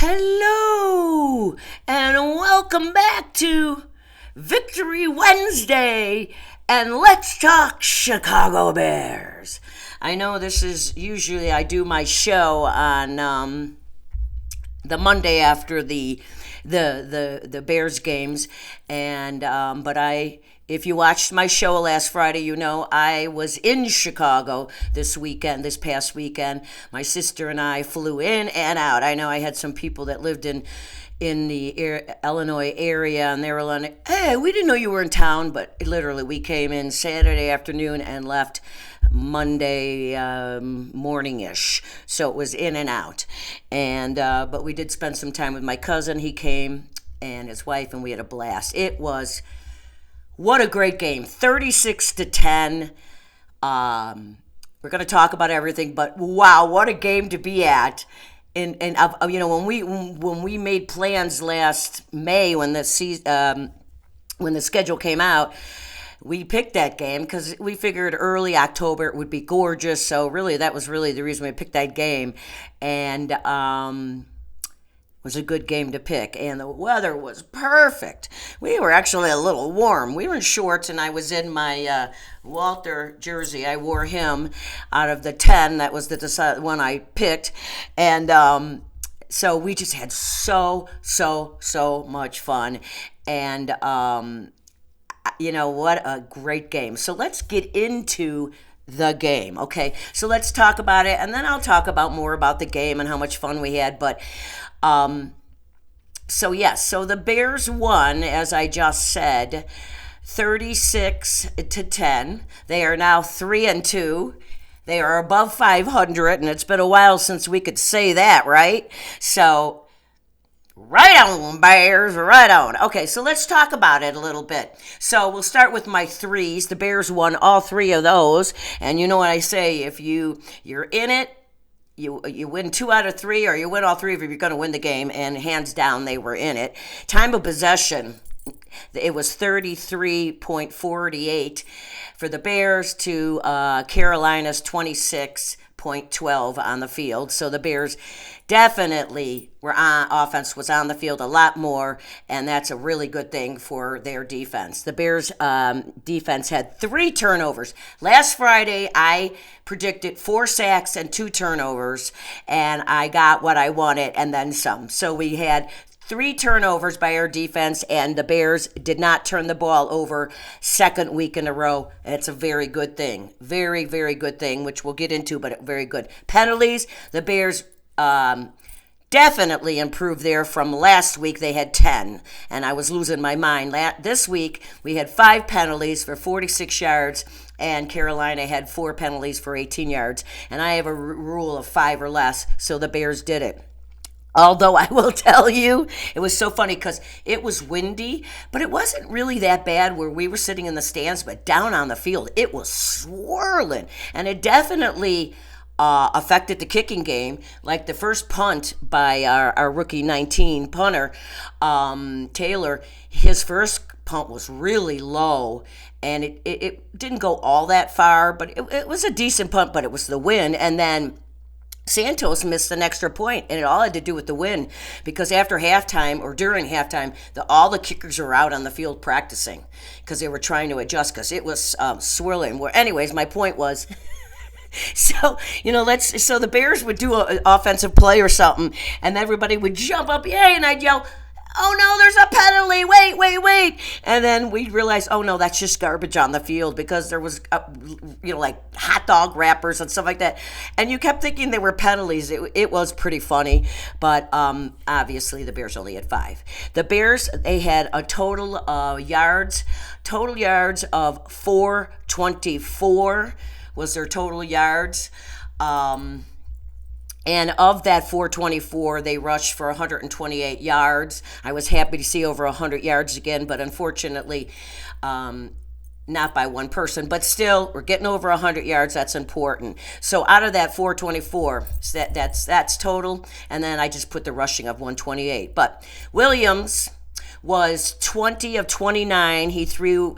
Hello, and welcome back to Victory Wednesday, and let's talk Chicago Bears. I know this is usually I do my show on the Monday after the Bears games, and if you watched my show last Friday, you know I was in Chicago this past weekend. My sister and I flew in and out. I know I had some people that lived in the Illinois area, and they were like, hey, we didn't know you were in town, but literally we came in Saturday afternoon and left Monday morning-ish, so it was in and out. And but we did spend some time with my cousin. He came and his wife, and we had a blast. What a great game, 36-10. We're going to talk about everything, but wow, what a game to be at. And when we made plans last May when the schedule came out, we picked that game because we figured early October it would be gorgeous. So really, that was really the reason we picked that game, and was a good game to pick, and the weather was perfect. We were actually a little warm. We were in shorts, and I was in my Walter jersey. I wore him out of the 10. That was the one I picked, and so we just had so much fun, and what a great game. So let's get into the game, okay? So let's talk about it, and then I'll talk about more about the game and how much fun we had, but so the Bears won, as I just said, 36-10. They are now 3-2. They are above 500, and it's been a while since we could say that, right? So, right on, Bears, right on. Okay, so let's talk about it a little bit. So we'll start with my threes. The Bears won all three of those, and you know what I say, if you're in it, you win 2 out of 3, or you win all 3 if you're going to win the game, and hands down they were in it. Time of possession, it was 33.48 for the Bears to Carolina's 26.12 on the field. So the Bears definitely offense was on the field a lot more, and that's a really good thing for their defense. The Bears defense had 3 turnovers. Last Friday, I predicted 4 sacks and 2 turnovers, and I got what I wanted and then some. So we had 3 turnovers by our defense, and the Bears did not turn the ball over second week in a row. It's a very good thing. Very, very good thing, which we'll get into, but very good. Penalties, the Bears definitely improved there from last week. They had 10, and I was losing my mind. This week, we had 5 penalties for 46 yards, and Carolina had 4 penalties for 18 yards. And I have a rule of 5 or less, so the Bears did it. Although I will tell you, it was so funny because it was windy, but it wasn't really that bad where we were sitting in the stands, but down on the field, it was swirling. And it definitely affected the kicking game. Like the first punt by our rookie 19 punter, Taylor, his first punt was really low, and it didn't go all that far, but it was a decent punt, but it was the wind. And then Santos missed an extra point, and it all had to do with the win, because after halftime or during halftime, all the kickers were out on the field practicing because they were trying to adjust because it was swirling. Well, anyways, my point was, so the Bears would do an offensive play or something, and everybody would jump up, yay, and I'd yell, oh no, there's a penalty, wait. And then we realized, oh no, that's just garbage on the field, because there was, like hot dog wrappers and stuff like that. And you kept thinking they were penalties. It was pretty funny, but obviously the Bears only had 5. The Bears, they had a total yards of 424 was their total yards. And of that 424, they rushed for 128 yards. I was happy to see over 100 yards again, but unfortunately, not by one person. But still, we're getting over 100 yards. That's important. So out of that 424, that's total. And then I just put the rushing of 128. But Williams was 20 of 29. He threw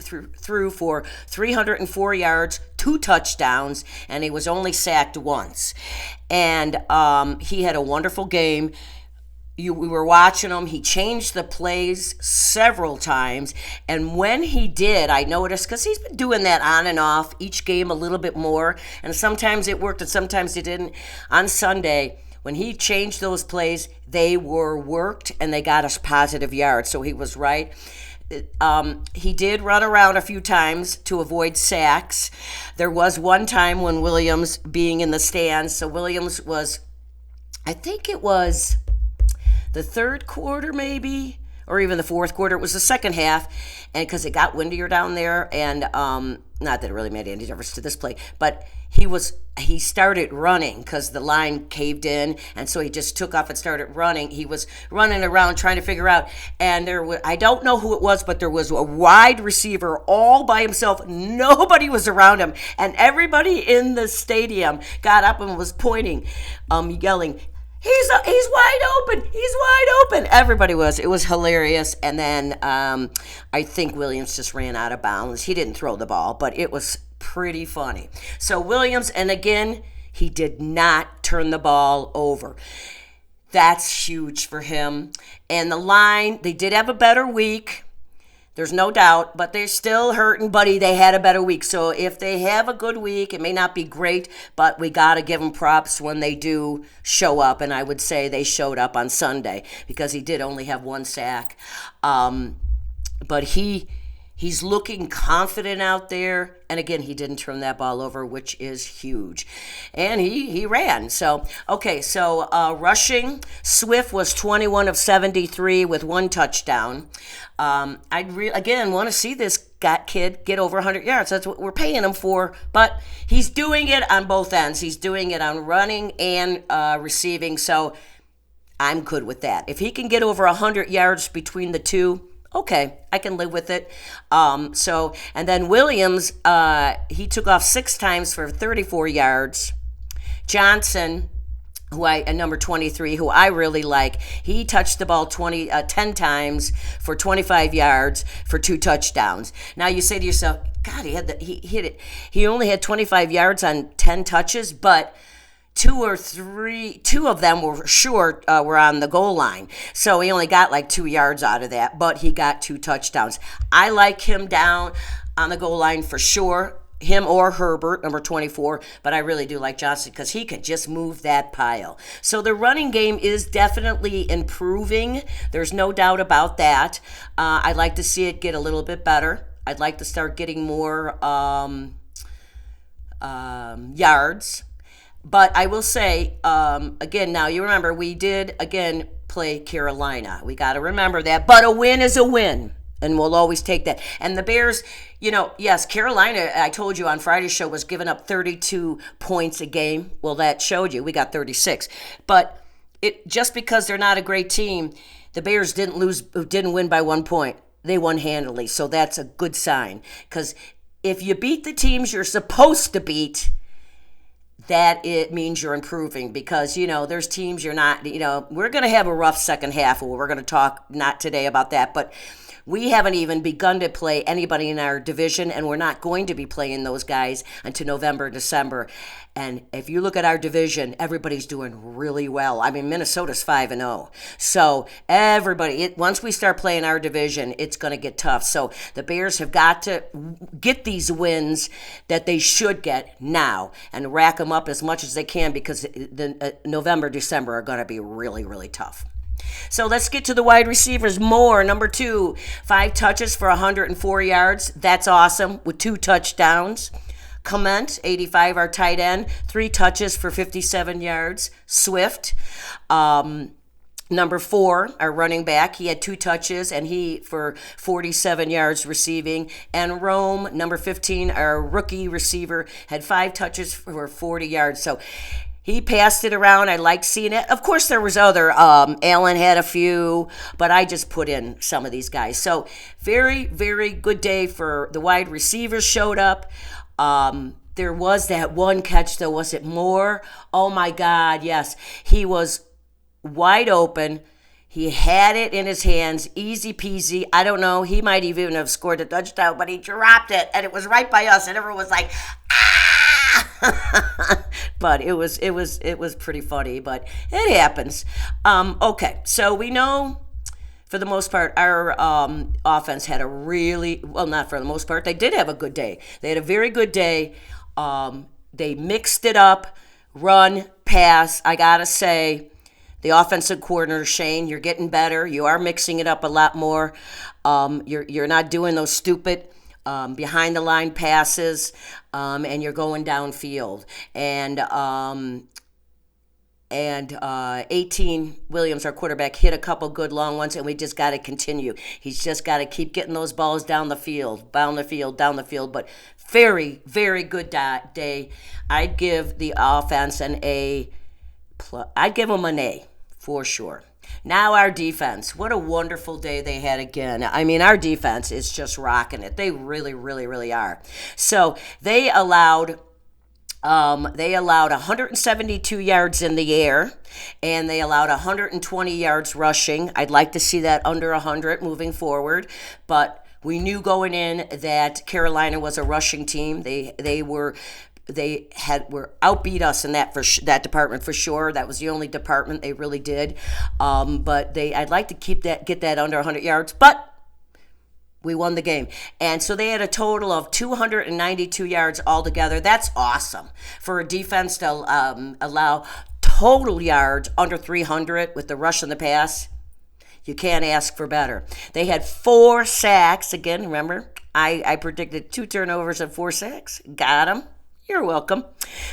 for 304 yards, 2 touchdowns, and he was only sacked once. And he had a wonderful game. we were watching him. He changed the plays several times. And when he did, I noticed, because he's been doing that on and off each game a little bit more. And sometimes it worked and sometimes it didn't. On Sunday, when he changed those plays, they were worked and they got us positive yards. So he was right. He did run around a few times to avoid sacks. There was one time when Williams being in the stands. So Williams was, I think it was the third quarter maybe, or even the fourth quarter. It was the second half, and because it got windier down there, and not that it really made any difference to this play, but he started running because the line caved in, and so he just took off and started running. He was running around trying to figure out, and I don't know who it was, but there was a wide receiver all by himself. Nobody was around him, and everybody in the stadium got up and was pointing, yelling, He's wide open. He's wide open. Everybody was. It was hilarious. And then I think Williams just ran out of bounds. He didn't throw the ball, but it was pretty funny. So Williams, and again, he did not turn the ball over. That's huge for him. And the line, they did have a better week. There's no doubt, but they're still hurting, buddy. They had a better week. So if they have a good week, it may not be great, but we got to give them props when they do show up. And I would say they showed up on Sunday because he did only have one sack. But he's looking confident out there. And again, he didn't turn that ball over, which is huge. And he ran. So, okay, so rushing, Swift was 21 of 73 with one touchdown. Again, want to see this kid get over 100 yards. That's what we're paying him for. But he's doing it on both ends. He's doing it on running and receiving. So I'm good with that. If he can get over 100 yards between the two, okay, I can live with it. And then Williams, he took off 6 times for 34 yards. Johnson, number 23, who I really like, he touched the ball 10 times for 25 yards for 2 touchdowns. Now you say to yourself, God, he hit it. He only had 25 yards on 10 touches, but 2 of them were short, were on the goal line. So he only got like 2 yards out of that, but he got 2 touchdowns. I like him down on the goal line for sure, him or Herbert, number 24, but I really do like Johnson because he could just move that pile. So the running game is definitely improving. There's no doubt about that. I'd like to see it get a little bit better. I'd like to start getting more yards. But I will say, again, now you remember we did, again, play Carolina. We got to remember that. But a win is a win, and we'll always take that. And the Bears, yes, Carolina, I told you on Friday's show, was giving up 32 points a game. Well, that showed you. We got 36. But just because they're not a great team, the Bears didn't win by 1 point. They won handily, so that's a good sign. Because if you beat the teams you're supposed to beat, that it means you're improving because, there's teams you're not, we're going to have a rough second half. We're going to talk not today about that, but we haven't even begun to play anybody in our division, and we're not going to be playing those guys until November, December. And if you look at our division, everybody's doing really well. I mean, Minnesota's 5-0. So everybody, once we start playing our division, it's going to get tough. So the Bears have got to get these wins that they should get now and rack them up as much as they can because the November, December are going to be really, really tough. So let's get to the wide receivers. Moore, number 2, 5 touches for 104 yards. That's awesome with 2 touchdowns. Clement, 85, our tight end, 3 touches for 57 yards. Swift, number 4, our running back, he had 2 touches and he for 47 yards receiving. And Rome, number 15, our rookie receiver, had 5 touches for 40 yards. So he passed it around. I liked seeing it. Of course, there was other. Allen had a few, but I just put in some of these guys. So very, very good day for the wide receivers showed up. There was that one catch, though. Was it Moore? Oh, my God, yes. He was wide open. He had it in his hands, easy peasy. I don't know. He might even have scored a touchdown, but he dropped it, and it was right by us, and everyone was like, ah! But it was pretty funny, but it happens. Okay, so we know for the most part, our offense had a really, well, not for the most part, they did have a good day. They had a very good day. They mixed it up, run, pass. I got to say, the offensive coordinator, Shane, you're getting better. You are mixing it up a lot more. You're not doing those stupid behind the line passes, and you're going downfield. And 18 Williams, our quarterback, hit a couple good long ones, and we just got to continue. He's just got to keep getting those balls down the field, down the field, down the field. But very, very good day. I'd give the offense an A. I'd give them an A for sure. Now our defense, what a wonderful day they had again. I mean, our defense is just rocking it. They really, really, really are. So they allowed 172 yards in the air, and they allowed 120 yards rushing. I'd like to see that under 100 moving forward, but we knew going in that Carolina was a rushing team. They were outbeat us in that department for sure. That was the only department they really did. But I'd like to get that under 100 yards, but we won the game. And so they had a total of 292 yards altogether. That's awesome for a defense to allow total yards under 300 with the rush and the pass. You can't ask for better. They had 4 sacks. Again, remember, I predicted 2 turnovers and 4 sacks. Got them. You're welcome.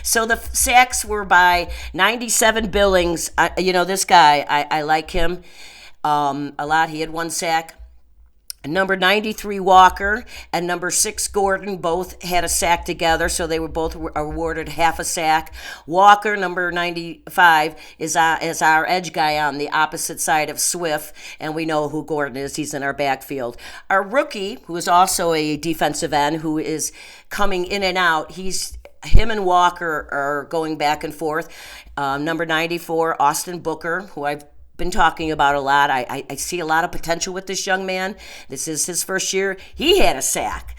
So the sacks were by 97 Billings. This guy, I like him a lot. He had 1 sack. Number 93 Walker and number 6 Gordon both had a sack together, so they were both awarded half a sack. Walker, number 95, is our edge guy on the opposite side of Swift, and we know who Gordon is. He's in our backfield. Our rookie, who is also a defensive end, who is coming in and out, him and Walker are going back and forth. Number 94, Austin Booker, who I've been talking about a lot. I see a lot of potential with this young man. This is his first year. He had a sack.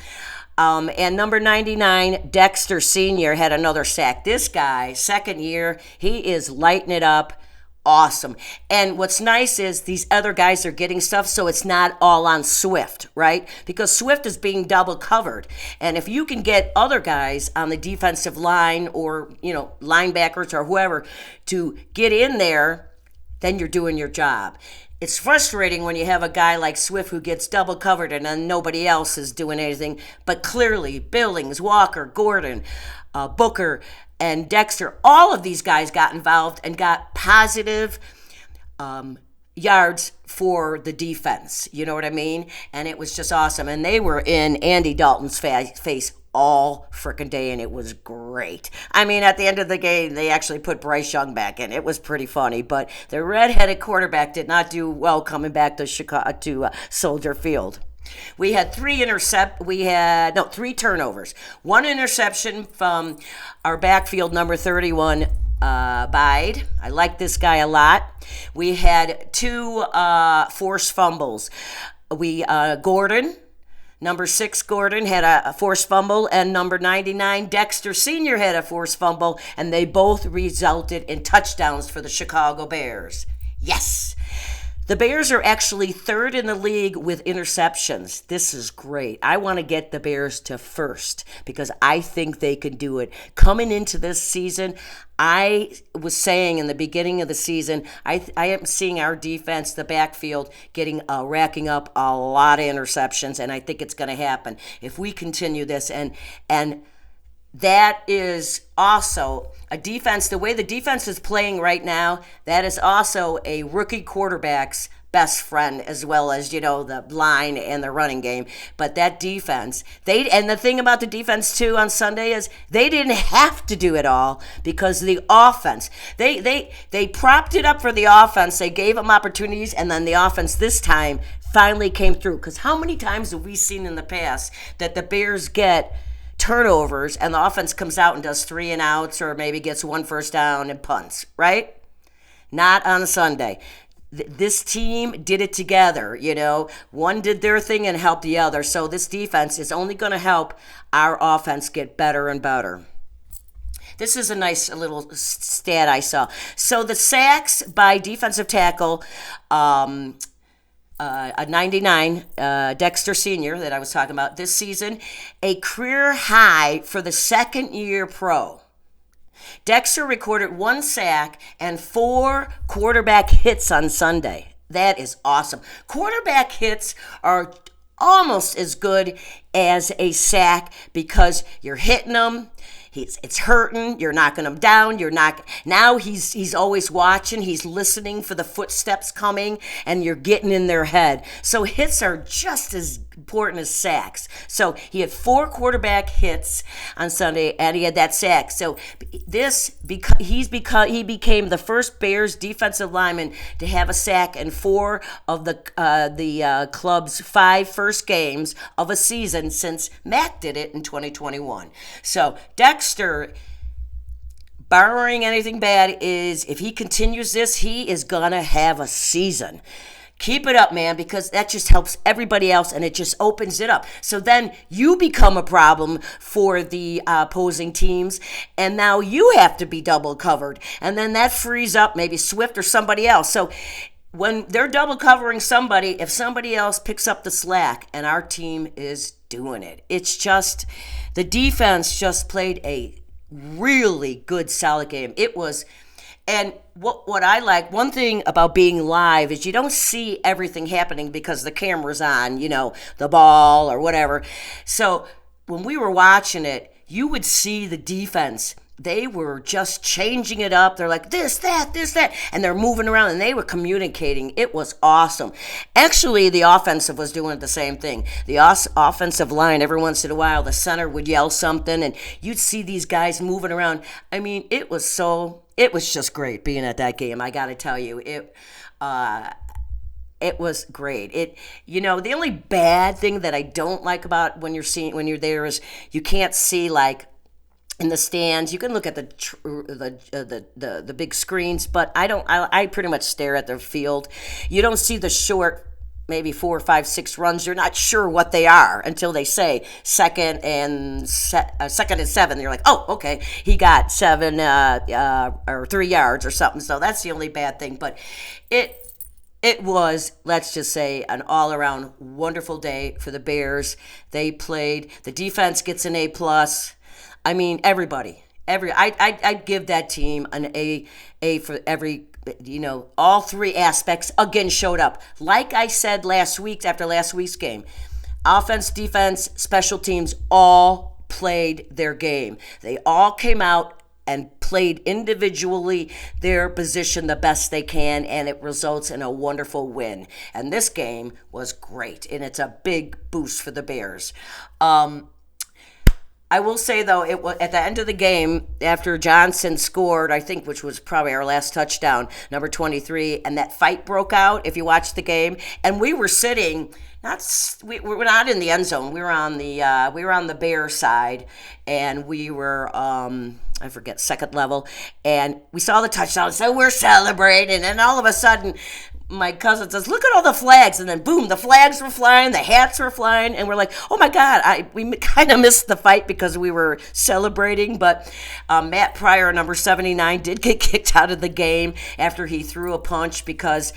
And number 99, Dexter Sr., had another sack. This guy, second year, he is lighting it up. Awesome. And what's nice is these other guys are getting stuff, so it's not all on Swift, right? Because Swift is being double covered. And if you can get other guys on the defensive line or, linebackers or whoever to get in there, then you're doing your job. It's frustrating when you have a guy like Swift who gets double covered and then nobody else is doing anything. But clearly, Billings, Walker, Gordon, Booker, and Dexter, all of these guys got involved and got positive yards for the defense. You know what I mean? And it was just awesome. And they were in Andy Dalton's face all frickin' day, and it was great. I mean, at the end of the game, they actually put Bryce Young back in. It was pretty funny, but the redheaded quarterback did not do well coming back to Soldier Field. We had 3 turnovers. 1 interception from our backfield, number 31, Bide. I like this guy a lot. We had 2 forced fumbles. Gordon, number 6 Gordon, had a forced fumble, and number 99 Dexter Sr. had a forced fumble, and they both resulted in touchdowns for the Chicago Bears. Yes! The Bears are actually 3rd in the league with interceptions. This is great. I want to get the Bears to 1st because I think they can do it. Coming into this season, I was saying in the beginning of the season, I am seeing our defense, the backfield, racking up a lot of interceptions, and I think it's going to happen if we continue this. And that is also a defense, the way the defense is playing right now, that is also a rookie quarterback's best friend, as well as, the line and the running game. But that defense, and the thing about the defense too on Sunday is they didn't have to do it all because the offense, they propped it up for the offense. They gave them opportunities, and then the offense this time finally came through. Because how many times have we seen in the past that the Bears get turnovers and the offense comes out and does 3 and outs or maybe gets 1 first down and punts, right? Not on Sunday. This team did it together, One did their thing and helped the other. So this defense is only going to help our offense get better and better. This is a nice little stat I saw. So the sacks by defensive tackle, a 99, Dexter Sr. that I was talking about this season, a career high for the second year pro. Dexter recorded 1 sack and 4 quarterback hits on Sunday. That is awesome. Quarterback hits are almost as good as a sack because you're hitting them. It's hurting. You're knocking him down. You're not. Now he's always watching. He's listening for the footsteps coming, and you're getting in their head. So hits are just as important as sacks. So he had 4 quarterback hits on Sunday, and he had that sack. So he became the first Bears defensive lineman to have a sack in 4 of the club's 5 first games of a season since Mac did it in 2021. So Dexter, barring anything bad, if he continues this, he is gonna have a season. Keep it up, man, because that just helps everybody else and it just opens it up. So then you become a problem for the opposing teams, and now you have to be double covered. And then that frees up maybe Swift or somebody else. So when they're double covering somebody, if somebody else picks up the slack, and our team is doing it, it's just the defense just played a really good, solid game. It was. And what I like, one thing about being live is you don't see everything happening because the camera's on, the ball or whatever. So when we were watching it, you would see the defense. They were just changing it up. They're like this, that, and they're moving around and they were communicating. It was awesome. Actually, the offensive was doing the same thing. The offensive line, every once in a while, the center would yell something and you'd see these guys moving around. I mean, it was just great being at that game. I got to tell you, it was great. The only bad thing that I don't like about when you're there is you can't see like in the stands. You can look at the big screens, but I don't. I pretty much stare at the field. You don't see the short, maybe 4, 5, 6 runs. You're not sure what they are until they say second and 7. You're like, oh, okay, he got 7 or 3 yards or something. So that's the only bad thing. But it was, let's just say, an all-around wonderful day for the Bears. They played. The defense gets an A+. I mean, everybody. I'd give that team an A for every. All 3 aspects again showed up. Like I said after last week's game, offense, defense, special teams all played their game. They all came out and played individually their position the best they can, and it results in a wonderful win. And this game was great, and it's a big boost for the Bears. I will say, though, it was at the end of the game, after Johnson scored, I think, which was probably our last touchdown, number 23, and that fight broke out, if you watched the game, and we were sitting, we were not in the end zone, we were on the Bear side, and we were, I forget, second level, and we saw the touchdown, so we're celebrating, and all of a sudden, my cousin says, look at all the flags. And then, boom, the flags were flying, the hats were flying. And we're like, oh, my God, we kind of missed the fight because we were celebrating. But Matt Pryor, number 79, did get kicked out of the game after he threw a punch because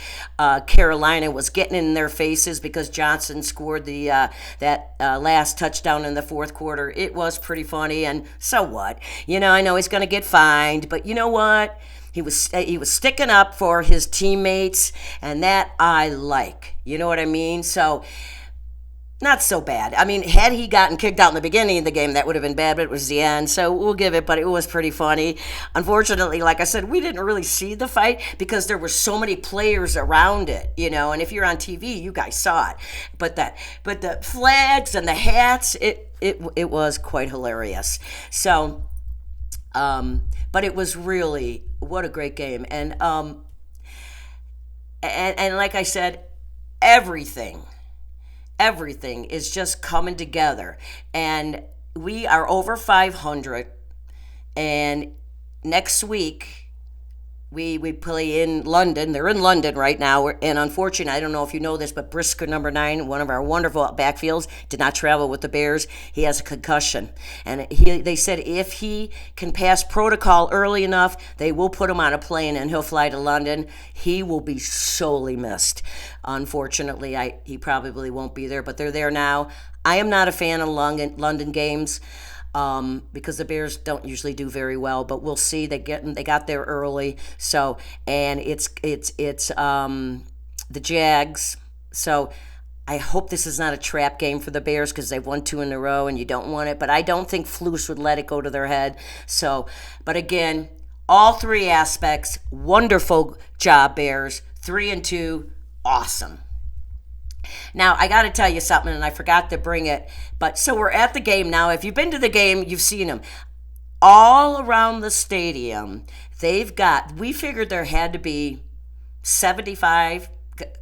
Carolina was getting in their faces because Johnson scored that last touchdown in the fourth quarter. It was pretty funny. And so what? I know he's going to get fined. But you know what? He was sticking up for his teammates, and that I like. You know what I mean? So, not so bad. I mean, had he gotten kicked out in the beginning of the game, that would have been bad, but it was the end. So, we'll give it, but it was pretty funny. Unfortunately, like I said, we didn't really see the fight because there were so many players around it, and if you're on TV, you guys saw it. But the flags and the hats, it was quite hilarious. So, but it was really, what a great game. And like I said, everything is just coming together. And we are over 500. And next week, we play in London. They're in London right now, and unfortunately, I don't know if you know this, but Brisker number 9, one of our wonderful backfields, did not travel with the Bears. He has a concussion, and they said if he can pass protocol early enough, they will put him on a plane and he'll fly to London. He will be sorely missed. Unfortunately, he probably won't be there, but they're there now. I am not a fan of London games. Because the Bears don't usually do very well, but we'll see. They got there early, so and it's the Jags. So I hope this is not a trap game for the Bears because they've won 2 in a row, and you don't want it. But I don't think Flus would let it go to their head. So, but again, all 3 aspects, wonderful job, Bears. 3-2, awesome. Now, I got to tell you something, and I forgot to bring it. But so we're at the game now. If you've been to the game, you've seen them. All around the stadium, we figured there had to be 75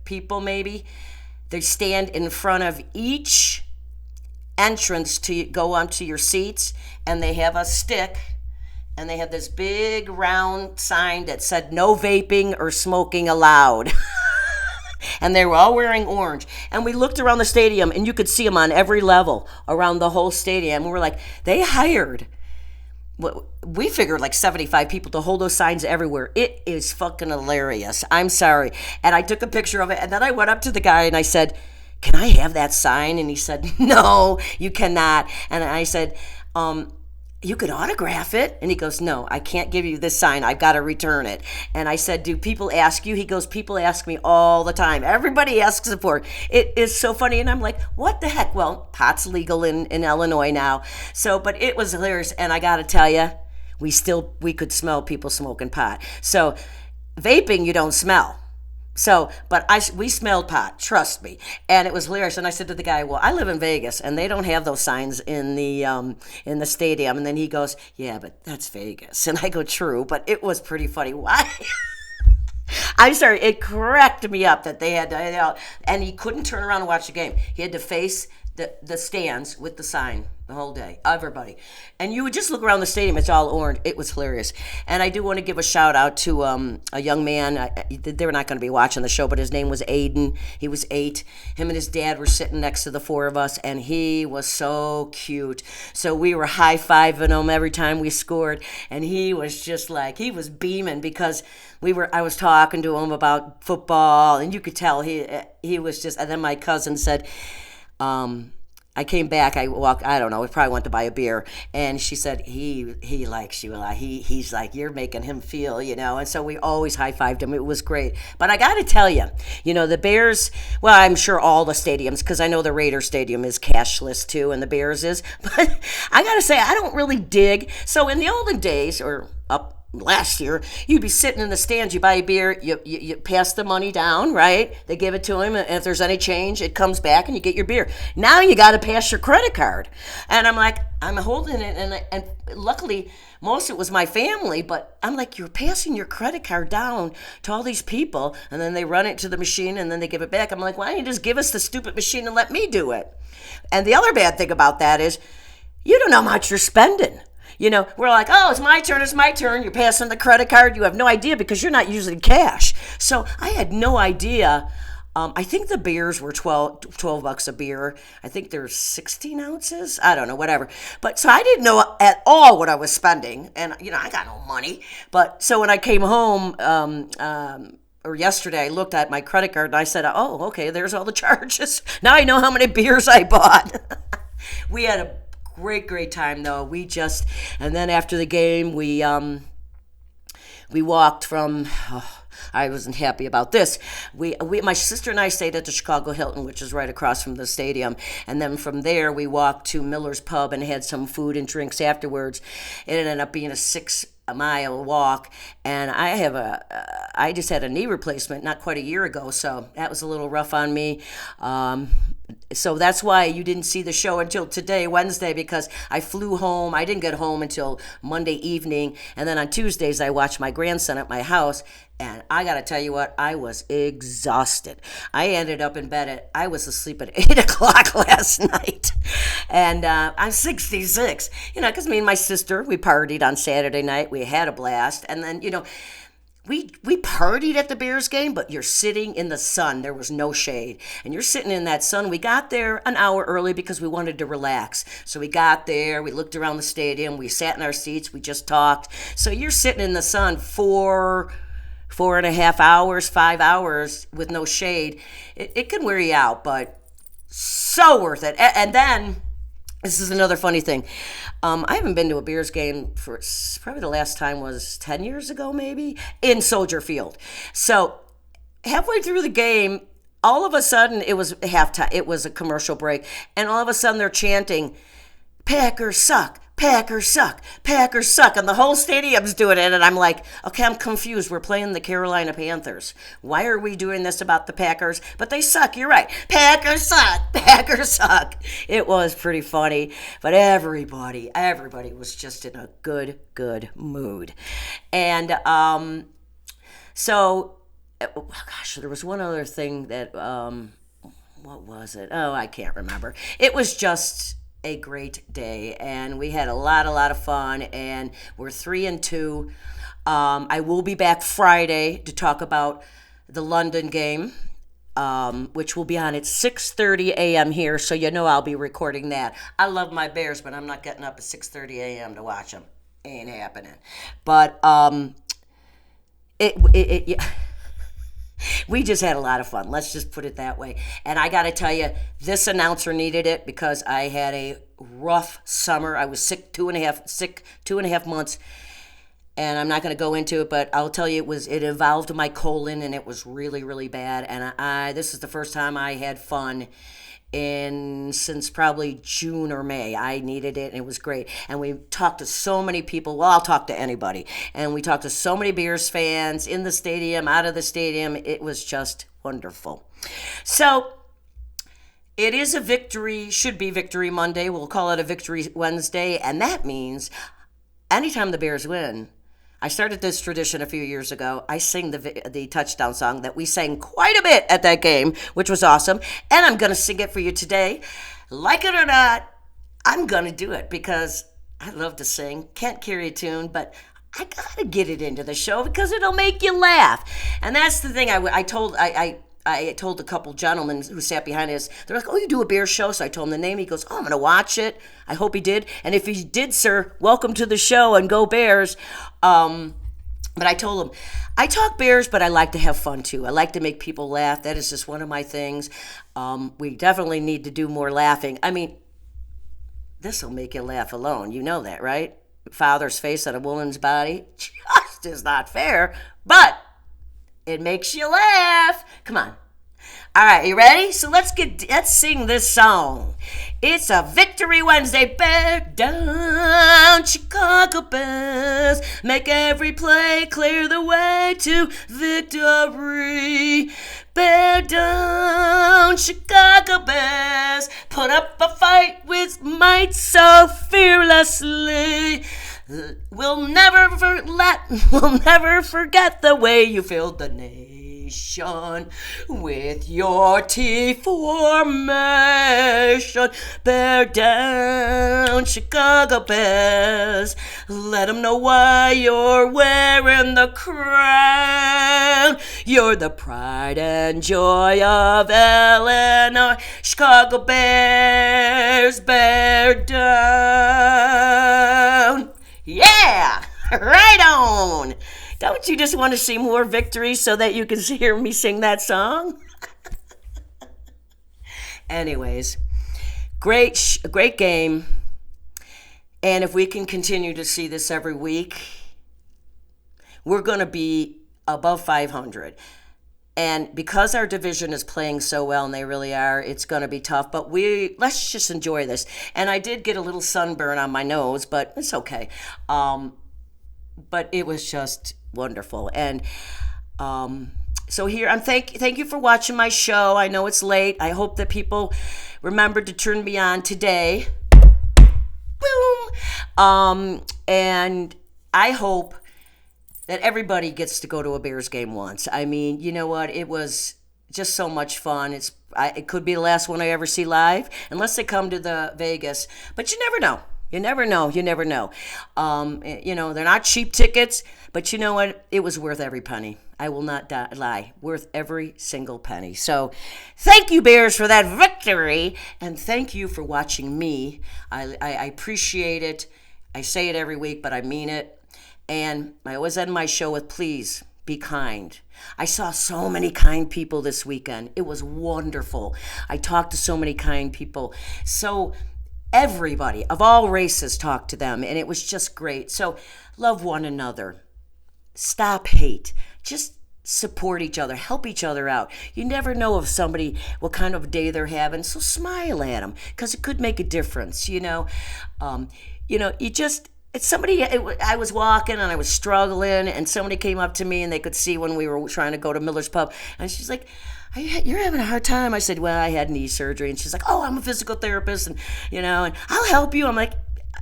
people maybe. They stand in front of each entrance to go onto your seats, and they have a stick, and they have this big round sign that said no vaping or smoking allowed. And they were all wearing orange. And we looked around the stadium, and you could see them on every level around the whole stadium. And we're like, they hired, we figured like 75 people to hold those signs everywhere. It is fucking hilarious. I'm sorry. And I took a picture of it, and then I went up to the guy, and I said, can I have that sign? And he said, no, you cannot. And I said, you could autograph it. And he goes, no, I can't give you this sign. I've got to return it. And I said, do people ask you? He goes, people ask me all the time. Everybody asks for it. It is so funny. And I'm like, what the heck? Well, pot's legal in Illinois now. So, but it was hilarious. And I got to tell you, we could smell people smoking pot. So vaping, you don't smell. So, but we smelled pot, trust me, and it was hilarious. And I said to the guy, "Well, I live in Vegas, and they don't have those signs in the stadium." And then he goes, "Yeah, but that's Vegas." And I go, "True," but it was pretty funny. Why? I'm sorry, it cracked me up that they had to, and he couldn't turn around and watch the game. He had to face the stands with the sign the whole day, everybody. And you would just look around the stadium, it's all orange. It was hilarious. And I do want to give a shout out to a young man. They're not going to be watching the show, but his name was Aiden. He was 8. Him and his dad were sitting next to the 4 of us, and he was so cute. So we were high-fiving him every time we scored, and he was just like, he was beaming because I was talking to him about football, and you could tell he was just, and then my cousin said, I came back, I walked, I don't know, we probably went to buy a beer, and she said, he likes you a lot. He's like, you're making him feel, and so we always high-fived him. It was great. But I got to tell you, the Bears, well, I'm sure all the stadiums, because I know the Raider Stadium is cashless too, and the Bears is, but I got to say, I don't really dig. So in the olden days, or up last year, you'd be sitting in the stands, you buy a beer, you pass the money down, right? They give it to him, and if there's any change, it comes back and you get your beer. Now you got to pass your credit card. And I'm like, I'm holding it, and luckily most of it was my family, but I'm like, you're passing your credit card down to all these people, and then they run it to the machine, and then they give it back. I'm like, why don't you just give us the stupid machine and let me do it? And the other bad thing about that is you don't know how much you're spending. We're like, oh, it's my turn. You're passing the credit card. You have no idea because you're not using cash. So I had no idea. I think the beers were $12 a beer. I think there's 16 ounces. I don't know, whatever. But so I didn't know at all what I was spending. And, I got no money. But so when I came home, or yesterday, I looked at my credit card and I said, oh, okay, there's all the charges. Now I know how many beers I bought. We had a great time though. And then after the game, we walked from, I wasn't happy about this. My sister and I stayed at the Chicago Hilton, which is right across from the stadium. And then from there, we walked to Miller's Pub and had some food and drinks afterwards. It ended up being a 6-mile walk, and I just had a knee replacement not quite a year ago, so that was a little rough on me. So that's why you didn't see the show until today, Wednesday, because I flew home. I didn't get home until Monday evening, and then on Tuesdays I watched my grandson at my house, and I gotta tell you what, I was exhausted. I ended up in bed I was asleep at 8 o'clock last night, and I'm 66, because me and my sister, we partied on Saturday night. We had a blast, and then, we partied at the Bears game, but you're sitting in the sun. There was no shade. And you're sitting in that sun. We got there an hour early because we wanted to relax. So we got there, we looked around the stadium, we sat in our seats, we just talked. So you're sitting in the sun for 4.5 hours, 5 hours with no shade. It can wear you out, but so worth it. And then this is another funny thing. I haven't been to a Bears game for probably the last time was 10 years ago, maybe, in Soldier Field. So halfway through the game, all of a sudden it was halftime. It was a commercial break. And all of a sudden they're chanting, Packers suck. Packers suck. Packers suck. And the whole stadium's doing it. And I'm like, okay, I'm confused. We're playing the Carolina Panthers. Why are we doing this about the Packers? But they suck. You're right. Packers suck. Packers suck. It was pretty funny. But everybody was just in a good mood. And so, oh gosh, there was one other thing that, what was it? Oh, I can't remember. It was just a great day, and we had a lot of fun, and we're 3-2. I will be back Friday to talk about the London game, which will be on at 6:30 a.m. here, so you know I'll be recording that. I love my Bears, but I'm not getting up at 6:30 a.m. to watch them. Ain't happening. But we just had a lot of fun. Let's just put it that way. And I got to tell you, this announcer needed it because I had a rough summer. I was sick 2.5 months. And I'm not going to go into it, but I'll tell you, it involved my colon, and it was really bad. And this is the first time I had fun since probably June or May. I needed it, and it was great. And we talked to so many people. Well, I'll talk to anybody. And we talked to so many Bears fans in the stadium, out of the stadium. It was just wonderful. So it is a victory, should be Victory Monday. We'll call it a Victory Wednesday. And that means anytime the Bears win, I started this tradition a few years ago. I sing the touchdown song that we sang quite a bit at that game, which was awesome. And I'm going to sing it for you today. Like it or not, I'm going to do it because I love to sing. Can't carry a tune, but I got to get it into the show because it'll make you laugh. And that's the thing I told a couple gentlemen who sat behind us. They're like, oh, you do a Bears show? So I told him the name. He goes, oh, I'm going to watch it. I hope he did. And if he did, sir, welcome to the show and go Bears. But I told him, I talk Bears, but I like to have fun too. I like to make people laugh. That is just one of my things. We definitely need to do more laughing. I mean, this will make you laugh alone. You know that, right? Father's face on a woman's body just is not fair, but it makes you laugh. Come on. All right, you ready? So let's sing this song. It's a Victory Wednesday. Bear down, Chicago Bears. Make every play, clear the way to victory. Bear down, Chicago Bears. Put up a fight with might so fearlessly. We'll never forget the way you filled the nation with your T formation. Bear down, Chicago Bears. Let them know why you're wearing the crown. You're the pride and joy of Illinois. Chicago Bears, bear down. Yeah, right on. Don't you just want to see more victories so that you can hear me sing that song? Anyways, great game. And if we can continue to see this every week, we're going to be above 500. And because our division is playing so well, and they really are, it's going to be tough. But let's just enjoy this. And I did get a little sunburn on my nose, but it's okay. But it was just wonderful. And so here, thank you for watching my show. I know it's late. I hope that people remembered to turn me on today. Boom. And I hope that everybody gets to go to a Bears game once. I mean, you know what? It was just so much fun. It could be the last one I ever see live, unless they come to the Vegas. But you never know. You never know. You never know. They're not cheap tickets, but you know what? It was worth every penny. I will not lie. Worth every single penny. So thank you, Bears, for that victory. And thank you for watching me. I appreciate it. I say it every week, but I mean it. And I always end my show with please be kind. I saw so many kind people this weekend. It was wonderful. I talked to so many kind people. So everybody of all races talked to them, and it was just great. So love one another. Stop hate. Just support each other. Help each other out. You never know if somebody, what kind of day they're having, so smile at them because it could make a difference, I was walking and I was struggling, and somebody came up to me and they could see when we were trying to go to Miller's Pub, and she's like, you're having a hard time. I said, well, I had knee surgery. And she's like, oh, I'm a physical therapist, and I'll help you. I'm like,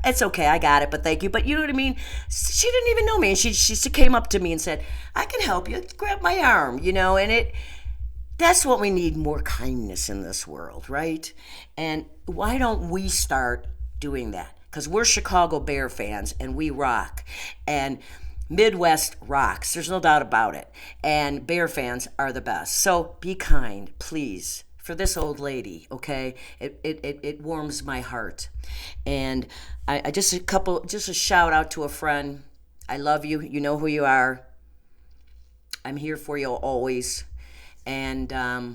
it's okay, I got it, but thank you. But you know what I mean? She didn't even know me, and she came up to me and said, I can help you. Grab my arm, and that's what we need, more kindness in this world, right? And why don't we start doing that? Because we're Chicago Bear fans, and we rock. And Midwest rocks. There's no doubt about it. And Bear fans are the best. So be kind, please, for this old lady, okay? It warms my heart. And I just a shout out to a friend. I love you. You know who you are. I'm here for you always. And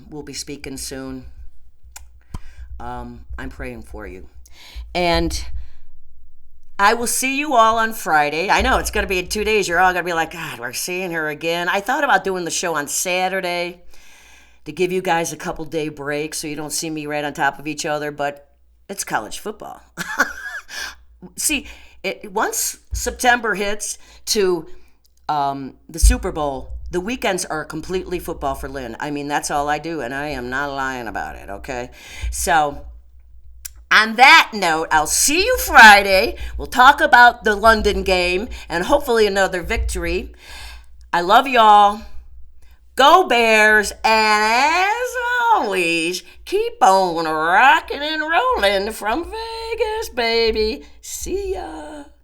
we'll be speaking soon. I'm praying for you. And I will see you all on Friday. I know it's going to be in 2 days. You're all going to be like, God, we're seeing her again. I thought about doing the show on Saturday to give you guys a couple-day break so you don't see me right on top of each other, but it's college football. See, once September hits to the Super Bowl, the weekends are completely football for Lynn. I mean, that's all I do, and I am not lying about it, okay? So on that note, I'll see you Friday. We'll talk about the London game and hopefully another victory. I love y'all. Go Bears. And as always, keep on rocking and rolling from Vegas, baby. See ya.